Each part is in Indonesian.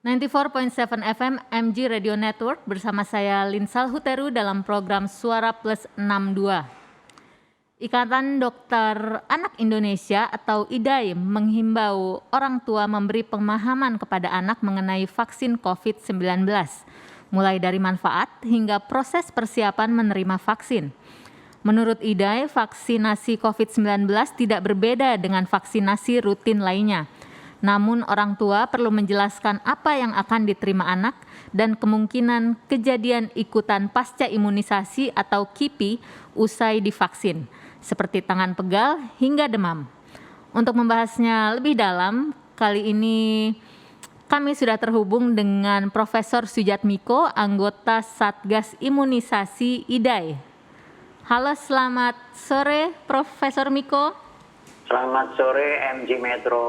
94.7 FM MG Radio Network bersama saya Linsal Huteru dalam program Suara Plus 62. Ikatan Dokter Anak Indonesia atau IDAI menghimbau orang tua memberi pemahaman kepada anak mengenai vaksin COVID-19, mulai dari manfaat hingga proses persiapan menerima vaksin. Menurut IDAI, vaksinasi COVID-19 tidak berbeda dengan vaksinasi rutin lainnya. Namun orang tua perlu menjelaskan apa yang akan diterima anak dan kemungkinan kejadian ikutan pasca imunisasi atau KIPI usai divaksin, seperti tangan pegal hingga demam. Untuk membahasnya lebih dalam, kali ini kami sudah terhubung dengan Profesor Sujatmiko, anggota Satgas Imunisasi IDAI. Halo, selamat sore Profesor Miko. Selamat sore MG Metro.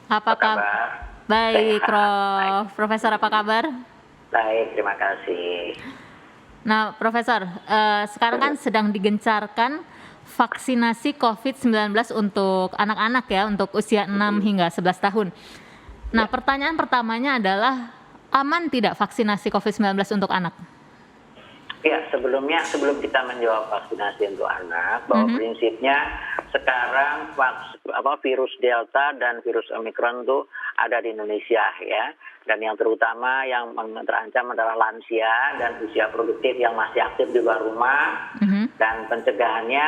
Apa kabar? Baik, Prof. Profesor, apa kabar? Baik, terima kasih. Nah, Profesor, sekarang kan sedang digencarkan vaksinasi COVID-19 untuk anak-anak ya, untuk usia 6 hingga 11 tahun. Nah, pertanyaan pertamanya adalah, aman tidak vaksinasi COVID-19 untuk anak? Ya, sebelum kita menjawab vaksinasi untuk anak, bahwa prinsipnya sekarang virus Delta dan virus Omicron itu ada di Indonesia ya, dan yang terutama yang terancam adalah lansia dan usia produktif yang masih aktif di luar rumah, dan pencegahannya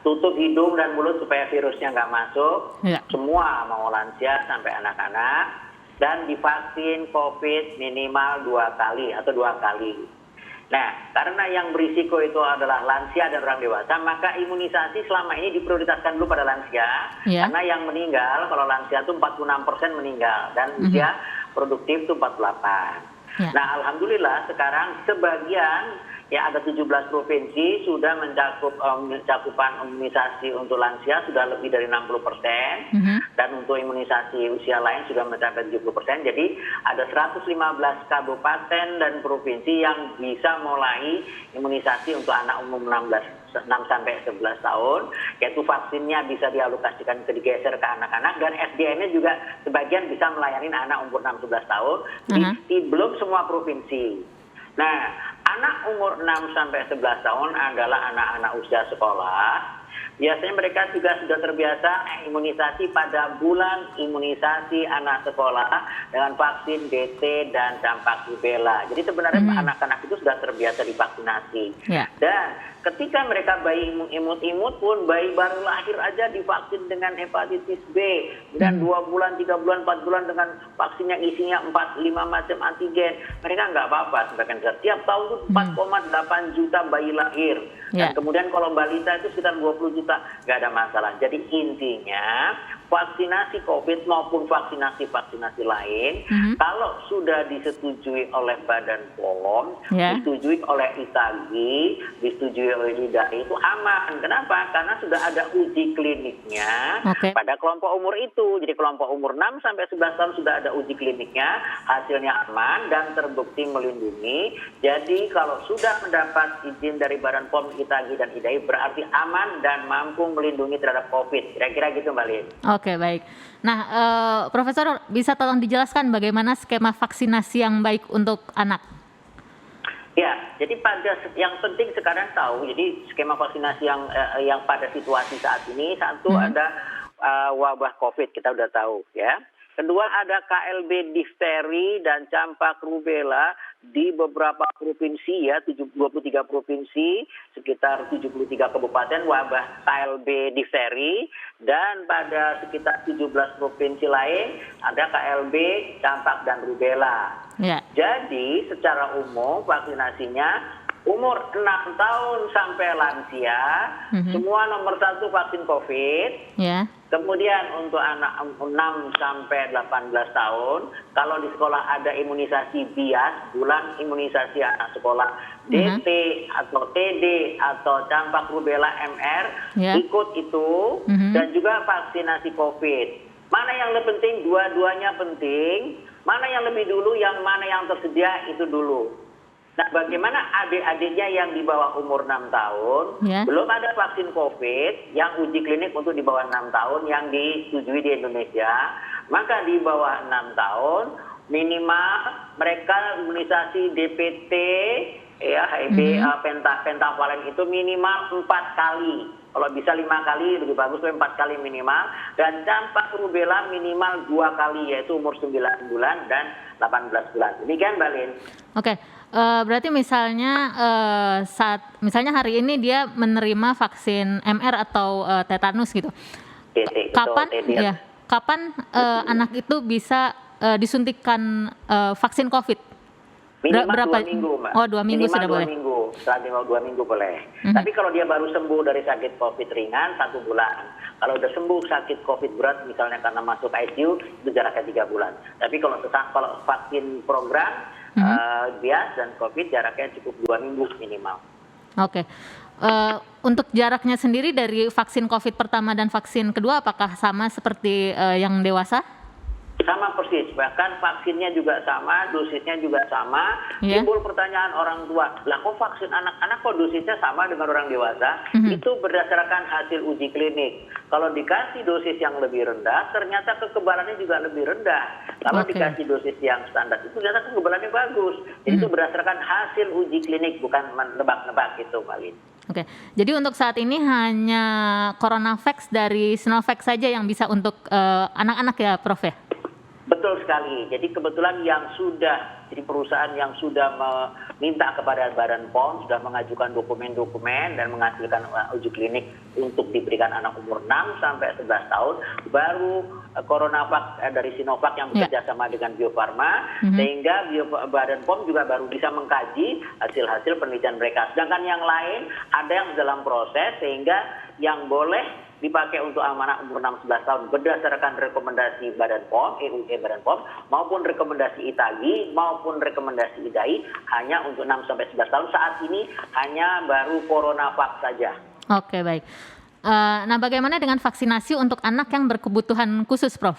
tutup hidung dan mulut supaya virusnya nggak masuk, semua mau lansia sampai anak-anak, dan divaksin COVID minimal 2 kali atau 2 kali. Nah, karena yang berisiko itu adalah lansia dan orang dewasa, maka imunisasi selama ini diprioritaskan dulu pada lansia, karena yang meninggal, kalau lansia itu 46% meninggal, dan usia produktif itu 48. Nah, alhamdulillah sekarang sebagian, ya ada 17 provinsi sudah mencakup cakupan imunisasi untuk lansia sudah lebih dari 60%, dan untuk imunisasi usia lain sudah mencapai 70%. Jadi ada 115 kabupaten dan provinsi yang bisa mulai imunisasi untuk anak umur 6 sampai 11 tahun, yaitu vaksinnya bisa dialokasikan digeser ke anak-anak, dan SDM-nya juga sebagian bisa melayani anak umur 6-11 tahun, di belum semua provinsi. Nah, anak umur 6 sampai 11 tahun adalah anak-anak usia sekolah. Biasanya mereka juga sudah terbiasa imunisasi pada bulan imunisasi anak sekolah dengan vaksin DT dan campak rubella. Jadi sebenarnya anak-anak itu sudah terbiasa divaksinasi. Dan ketika mereka bayi imut-imut pun, bayi baru lahir aja divaksin dengan hepatitis B, dan 2 bulan, 3 bulan, 4 bulan dengan vaksin yang isinya 4-5 macam antigen. Mereka nggak apa-apa sebagian besar. Tiap tahun itu 4,8 juta bayi lahir. Dan kemudian kalau balita itu sekitar 20 juta, nggak ada masalah. Jadi intinya vaksinasi COVID maupun vaksinasi lain, kalau sudah disetujui oleh Badan POM, disetujui oleh ITAGI, disetujui oleh IDAI, itu aman. Kenapa? Karena sudah ada uji kliniknya pada kelompok umur itu. Jadi kelompok umur 6 sampai 11 tahun sudah ada uji kliniknya, hasilnya aman dan terbukti melindungi. Jadi kalau sudah mendapat izin dari Badan POM, ITAGI dan IDAI, berarti aman dan mampu melindungi terhadap COVID. Kira-kira gitu, Mbak Lin. Oke, baik. Nah, Profesor, bisa tolong dijelaskan bagaimana skema vaksinasi yang baik untuk anak? Ya, jadi yang penting sekarang tahu, jadi skema vaksinasi yang pada situasi saat ini, satu ada wabah COVID, kita udah tahu ya. Kedua ada KLB difteri dan campak rubella di beberapa provinsi ya, 23 provinsi, sekitar 73 kabupaten wabah KLB difteri, dan pada sekitar 17 provinsi lain ada KLB campak dan rubella. Jadi secara umum vaksinasinya umur 6 tahun sampai lansia, semua nomor 1 vaksin COVID. Kemudian untuk anak 6 sampai 18 tahun, kalau di sekolah ada imunisasi bias, bulan imunisasi anak sekolah, DT atau TD atau campak rubella MR, ikut itu, dan juga vaksinasi COVID. Mana yang lebih penting? Dua-duanya penting. Mana yang lebih dulu, yang mana yang tersedia itu dulu. Nah, bagaimana adik-adiknya yang di bawah umur 6 tahun, belum ada vaksin COVID yang uji klinik untuk di bawah 6 tahun yang disetujui di Indonesia, maka di bawah 6 tahun minimal mereka imunisasi DPT, ya HB pentavalen itu minimal 4 kali. Kalau bisa 5 kali lebih bagus, 4 kali minimal. Dan campak rubella minimal 2 kali, yaitu umur 9 bulan dan 18 bulan. Demikian Mbak Lin. Oke, berarti misalnya misalnya hari ini dia menerima vaksin MR atau tetanus gitu. Kapan anak itu bisa disuntikan vaksin COVID? Minimal Berapa? 2 minggu, Mbak. Oh, 2 minggu minimal sudah 2 boleh. minggu. Setelah 2 minggu boleh. Tapi kalau dia baru sembuh dari sakit COVID ringan 1 bulan. Kalau udah sembuh sakit COVID berat misalnya karena masuk ICU itu jaraknya 3 bulan. Tapi kalau vaksin program bias dan COVID jaraknya cukup 2 minggu minimal. Oke. Untuk jaraknya sendiri dari vaksin COVID pertama dan vaksin kedua apakah sama seperti yang dewasa? Sama persis, bahkan vaksinnya juga sama, dosisnya juga sama. Timbul pertanyaan orang tua, lah kok vaksin anak-anak kok dosisnya sama dengan orang dewasa? Itu berdasarkan hasil uji klinik. Kalau dikasih dosis yang lebih rendah, ternyata kekebalannya juga lebih rendah. Kalau dikasih dosis yang standar, itu ternyata kekebalannya bagus. Jadi itu berdasarkan hasil uji klinik, bukan menebak-nebak gitu, Mbak Lin. Oke, jadi untuk saat ini hanya CoronaVax dari Sinovac saja yang bisa untuk anak-anak ya, Prof ya? Betul sekali. Jadi kebetulan jadi perusahaan yang sudah meminta kepada Badan POM sudah mengajukan dokumen-dokumen dan menghasilkan uji klinik untuk diberikan anak umur 6 sampai 11 tahun, baru CoronaVac dari Sinovac yang bekerja sama dengan Bio Farma, sehingga Badan POM juga baru bisa mengkaji hasil-hasil penelitian mereka. Sedangkan yang lain ada yang dalam proses, sehingga yang boleh dipakai untuk anak umur 6-11 tahun berdasarkan rekomendasi Badan POM, EUE Badan POM, maupun rekomendasi ITAGI, maupun rekomendasi IDAI, hanya untuk 6-11 tahun. Saat ini hanya baru CoronaVac saja. Oke, baik. Nah, bagaimana dengan vaksinasi untuk anak yang berkebutuhan khusus, Prof?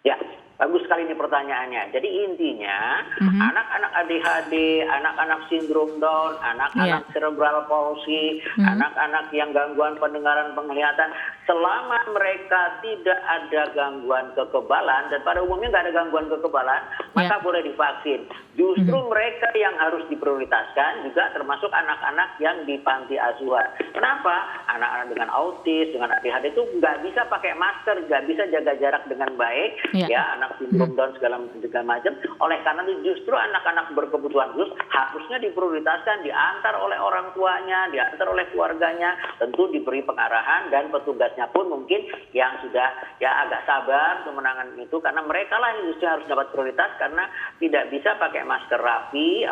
Ya, bagus sekali ini pertanyaannya. Jadi intinya, anak-anak ADHD, anak-anak sindrom Down, anak-anak cerebral palsy, anak-anak yang gangguan pendengaran penglihatan, selama mereka tidak ada gangguan kekebalan, dan pada umumnya nggak ada gangguan kekebalan, maka boleh divaksin. Justru mereka yang harus diprioritaskan juga termasuk anak-anak yang di panti asuhan. Kenapa? Anak-anak dengan autis, dengan ADHD itu nggak bisa pakai masker, nggak bisa jaga jarak dengan baik, ya, anak sindrom Down segala macam. Oleh karena itu justru anak-anak berkebutuhan khusus harusnya diprioritaskan, diantar oleh orang tuanya, diantar oleh keluarganya, tentu diberi pengarahan, dan petugasnya pun mungkin yang sudah ya agak sabar untuk menangani itu, karena mereka lah yang justru harus dapat prioritas karena tidak bisa pakai masker rapi,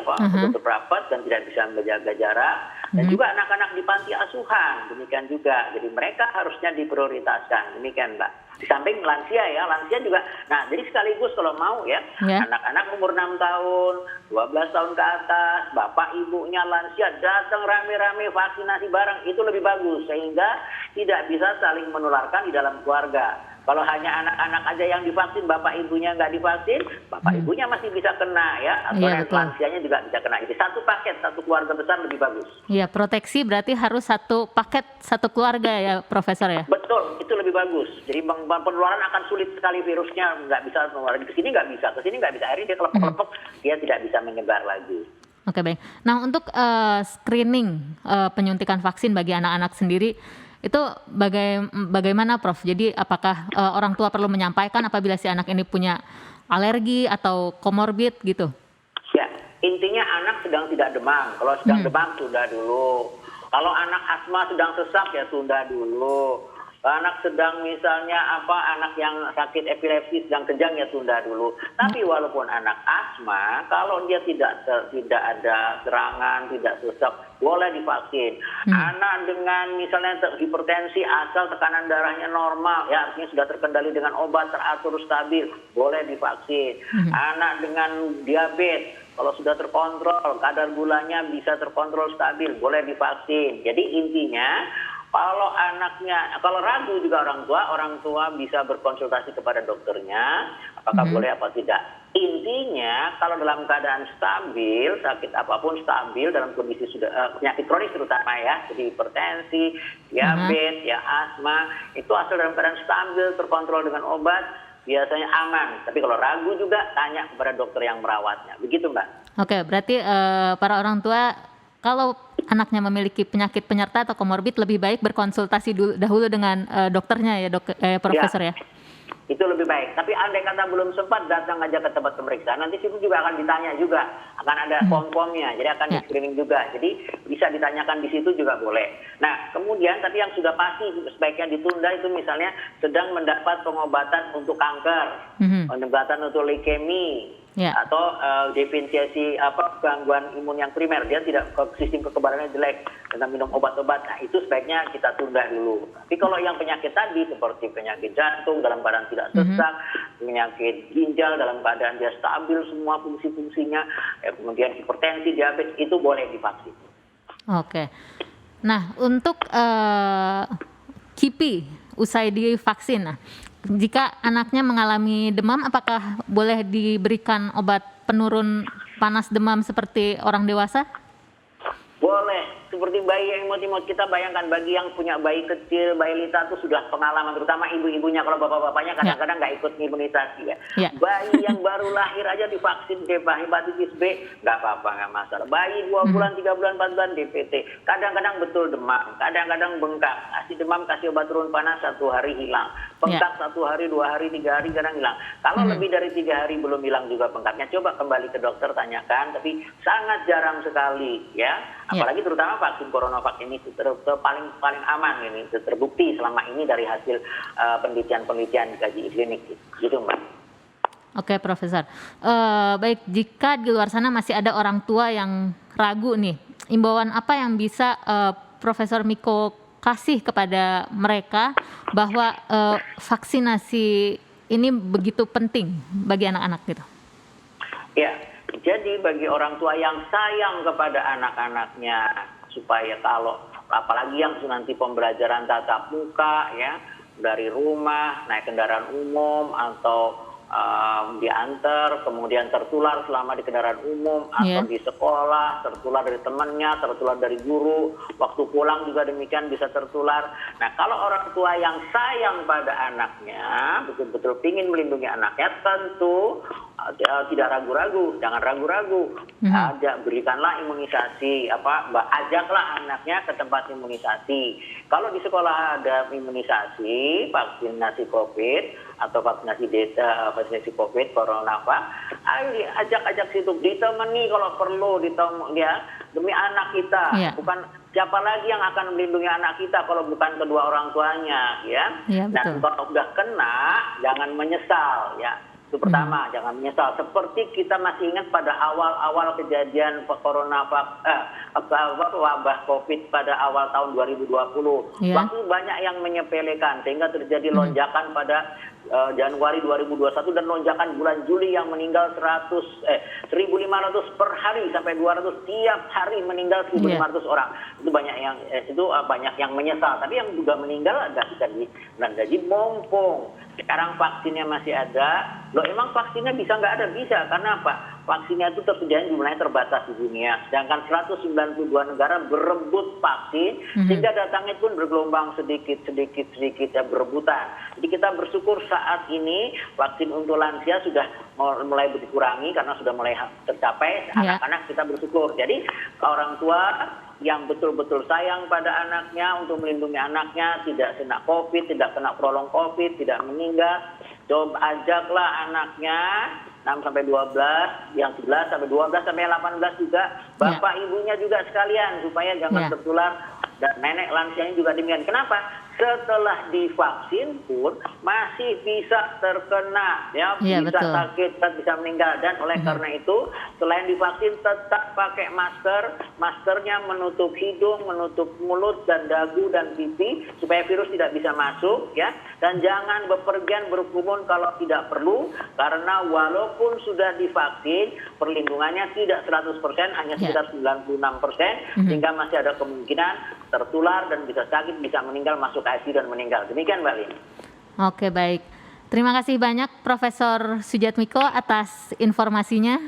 tutup rapat, dan tidak bisa menjaga jarak. Dan juga anak-anak di panti asuhan demikian juga. Jadi mereka harusnya diprioritaskan. Demikian, Mbak. Di samping lansia ya, lansia juga. Nah, jadi sekaligus kalau mau ya, anak-anak umur 6 tahun, 12 tahun ke atas, bapak ibunya lansia datang rame-rame vaksinasi bareng, itu lebih bagus sehingga tidak bisa saling menularkan di dalam keluarga. Kalau hanya anak-anak aja yang divaksin, bapak ibunya nggak divaksin, bapak ibunya masih bisa kena ya, atau lansianya juga bisa kena. Jadi satu paket, satu keluarga besar lebih bagus. Iya, proteksi berarti harus satu paket, satu keluarga ya, Profesor ya? Betul, itu lebih bagus. Jadi penularan akan sulit sekali, virusnya nggak bisa menularin ke sini, nggak bisa ke sini, nggak bisa. Akhirnya dia kelepek-kelepek, dia tidak bisa menyebar lagi. Oke, baik. Nah, untuk screening penyuntikan vaksin bagi anak-anak sendiri, itu bagaimana, Prof? Jadi apakah orang tua perlu menyampaikan apabila si anak ini punya alergi atau komorbid gitu? Ya, intinya anak sedang tidak demam. Kalau sedang demam, tunda dulu. Kalau anak asma sedang sesak, ya tunda dulu. Anak sedang misalnya anak yang sakit epilepsi sedang kejang, ya tunda dulu. Tapi walaupun anak asma, kalau dia tidak ada serangan, tidak sesak, boleh divaksin. Anak dengan misalnya hipertensi asal tekanan darahnya normal, ya artinya sudah terkendali dengan obat, teratur stabil, boleh divaksin. Anak dengan diabetes, kalau sudah terkontrol, kadar gulanya bisa terkontrol stabil, boleh divaksin. Jadi intinya, kalau ragu juga orang tua bisa berkonsultasi kepada dokternya, apakah boleh apa tidak. Intinya, kalau dalam keadaan stabil, sakit apapun stabil, dalam kondisi sudah penyakit kronis terutama ya, jadi hipertensi, diabetes, ya asma, itu asal dalam keadaan stabil, terkontrol dengan obat, biasanya aman. Tapi kalau ragu juga tanya kepada dokter yang merawatnya. Begitu, Mbak. Oke, berarti para orang tua kalau anaknya memiliki penyakit penyerta atau komorbid lebih baik berkonsultasi dahulu dengan dokternya ya, Profesor ya. Itu lebih baik. Tapi andai kata belum sempat, datang aja ke tempat pemeriksaan. Nanti situ juga akan ditanya juga, akan ada form-formnya, jadi akan di screening juga. Jadi bisa ditanyakan di situ juga boleh. Nah, kemudian tapi yang sudah pasti sebaiknya ditunda itu misalnya sedang mendapat pengobatan untuk kanker, pengobatan untuk leukemi, atau defisiensi gangguan imun yang primer, dia tidak sistem kekebalannya jelek dengan minum obat-obat. Nah, itu sebaiknya kita tunda dulu. Tapi kalau yang penyakit tadi seperti penyakit jantung dalam keadaan tidak sesak, penyakit ginjal dalam keadaan dia stabil semua fungsi-fungsinya, kemudian hipertensi, diabetes, itu boleh divaksin. Oke. Nah, untuk KIPI usai divaksin, nah, jika anaknya mengalami demam, apakah boleh diberikan obat penurun panas demam seperti orang dewasa? Boleh. Seperti bayi yang imut-imut, kita bayangkan bagi yang punya bayi kecil, bayi lita itu sudah pengalaman, terutama ibu-ibunya. Kalau bapak-bapaknya kadang-kadang nggak ikut imunisasi ya. Bayi yang baru lahir aja divaksin hepatitis B, nggak apa-apa, nggak masalah. Bayi 2 bulan, 3 bulan, 4 bulan DPT, kadang-kadang betul demam, kadang-kadang bengkak. Kasih demam, kasih obat turun panas 1 hari hilang. Bengkak 1 hari, 2 hari, 3 hari kadang hilang. Kalau lebih dari 3 hari belum hilang juga bengkaknya, coba kembali ke dokter, tanyakan. Tapi sangat jarang sekali ya. Apalagi terutama vaksin Coronavac ini paling aman, ini terbukti selama ini dari hasil penelitian kaji klinik gitu, Mbak. Oke, Profesor. Baik, jika di luar sana masih ada orang tua yang ragu nih, imbauan apa yang bisa Profesor Miko kasih kepada mereka bahwa vaksinasi ini begitu penting bagi anak-anak gitu? Ya, jadi bagi orang tua yang sayang kepada anak-anaknya, supaya kalau apalagi yang nanti pembelajaran tatap muka ya, dari rumah naik kendaraan umum atau diantar kemudian tertular selama di kendaraan umum atau di sekolah, tertular dari temannya, tertular dari guru, waktu pulang juga demikian bisa tertular. Nah, kalau orang tua yang sayang pada anaknya, betul-betul ingin melindungi anaknya, tentu tidak ragu-ragu, jangan ragu-ragu. Berikanlah imunisasi, ajaklah anaknya ke tempat imunisasi. Kalau di sekolah ada imunisasi, vaksinasi COVID atau vaksinasi vaksinasi COVID, Coronavac, ayo ajak situ, ditemani kalau perlu, demi anak kita. Bukan siapa lagi yang akan melindungi anak kita kalau bukan kedua orang tuanya, ya. Dan kalau sudah kena, jangan menyesal, ya. Itu pertama, jangan menyesal. Seperti kita masih ingat pada awal-awal kejadian wabah COVID pada awal tahun 2020. Waktu banyak yang menyepelekan sehingga terjadi lonjakan pada Januari 2021 dan lonjakan bulan Juli yang meninggal 1.500 per hari sampai 200 tiap hari meninggal 1.500 orang. Itu banyak yang menyesal, tapi yang juga meninggal agak sedikit. Dan jadi mumpung sekarang vaksinnya masih ada, emang vaksinnya bisa nggak ada? Bisa, karena apa? Vaksinnya itu tersedianya jumlahnya terbatas di dunia, sedangkan 192 negara berebut vaksin, sehingga datangnya pun bergelombang sedikit ya, berebutan. Jadi kita bersyukur saat ini vaksin untuk lansia sudah mulai dikurangi karena sudah mulai tercapai. Anak-anak kita bersyukur. Jadi orang tua yang betul-betul sayang pada anaknya untuk melindungi anaknya, tidak kena COVID, tidak kena prolong COVID, tidak meninggal, coba ajaklah anaknya 6 sampai 12, yang 11 sampai 12 sampai 18 juga, bapak ibunya juga sekalian supaya jangan tertular, dan nenek lansianya juga demikian. Kenapa? Setelah divaksin pun masih bisa terkena, bisa sakit, bisa meninggal. Dan oleh karena itu, selain divaksin tetap pakai masker, maskernya menutup hidung, menutup mulut dan dagu dan pipi supaya virus tidak bisa masuk, ya. Dan jangan bepergian berkerumun kalau tidak perlu, karena walaupun sudah divaksin, perlindungannya tidak 100%, hanya sekitar 96%, sehingga masih ada kemungkinan tertular dan bisa sakit, bisa meninggal, masuk ICU dan meninggal. Demikian, Mbak Lin. Oke, baik. Terima kasih banyak Profesor Sujatmiko atas informasinya.